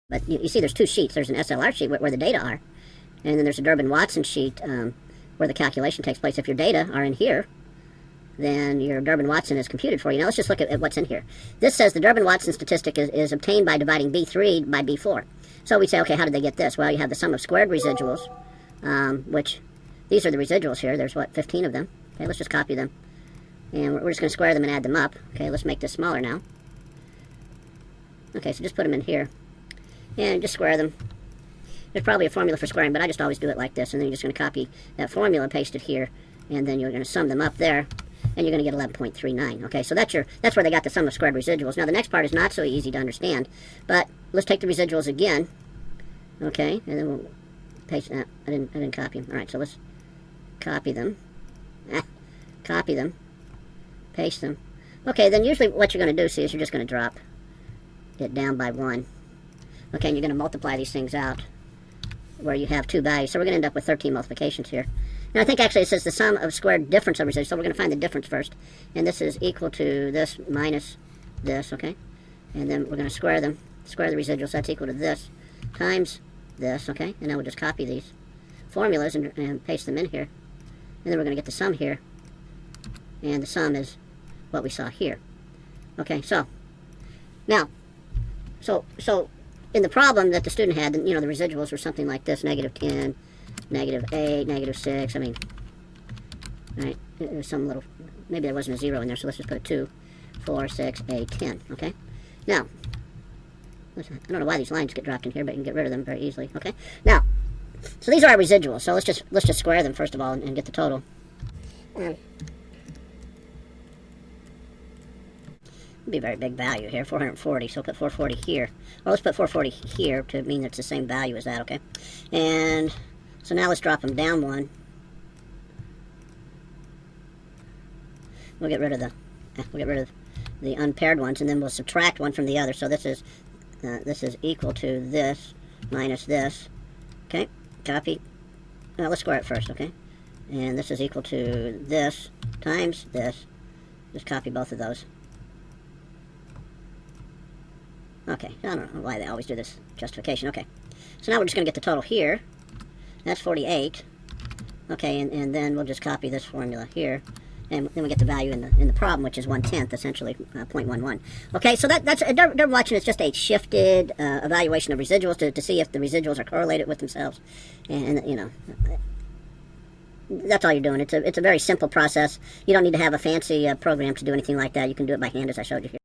But you see there's two sheets. There's an SLR sheet where the data are, and then there's a Durbin-Watson sheet where the calculation takes place. If your data are in here, then your Durbin-Watson is computed for you. Now let's just look at what's in here. This says the Durbin-Watson statistic is obtained by dividing B3 by B4. So we say, okay, how did they get this? Well, you have the sum of squared residuals, which these are the residuals here. There's, what, 15 of them. Okay, let's just copy them. And we're just going to square them and add them up. Okay, let's make this smaller now. Okay, so just put them in here. And just square them. There's probably a formula for squaring, but I just always do it like this. And then you're just going to copy that formula, paste it here, and then you're going to sum them up there, and you're going to get 11.39. Okay, so that's where they got the sum of squared residuals. Now the next part is not so easy to understand, but let's take the residuals again. Okay, and then we'll paste that. I didn't copy them. All right, so let's copy them. Copy them. Paste them. Okay, then usually what you're going to do, see, is you're just going to drop it down by 1. Okay, and you're going to multiply these things out where you have two values. So we're going to end up with 13 multiplications here. Now I think actually it says the sum of squared difference of residuals. So we're going to find the difference first. And this is equal to this minus this, okay? And then we're going to square them. Square the residuals. That's equal to this times this, okay? And then we'll just copy these formulas and paste them in here. And then we're going to get the sum here. And the sum is what we saw here. Okay, so now, so in the problem that the student had, you know, the residuals were something like this: -10, -8, -6. I mean, right? There's some little, maybe there wasn't a 0 in there, so let's just put a 2, 4, 6, 8, 10. Okay. Now, I don't know why these lines get dropped in here, but you can get rid of them very easily. Okay. Now, so these are our residuals. So let's just square them first of all and get the total. Be a very big value here, 440, so we'll put 440 here. Well, let's put 440 here to mean that it's the same value as that, okay? And so now let's drop them down 1. We'll get rid of the unpaired ones, and then we'll subtract one from the other. So this is equal to this minus this. Okay, copy. Now let's square it first, okay? And this is equal to this times this. Just copy both of those. Okay, I don't know why they always do this justification. Okay, so now we're just going to get the total here. That's 48. Okay, and then we'll just copy this formula here, and then we get the value in the problem, which is 1/10, essentially 0.11. Okay, so that's Durbin-Watson is just a shifted evaluation of residuals to see if the residuals are correlated with themselves, and you know, that's all you're doing. It's a very simple process. You don't need to have a fancy program to do anything like that. You can do it by hand, as I showed you here.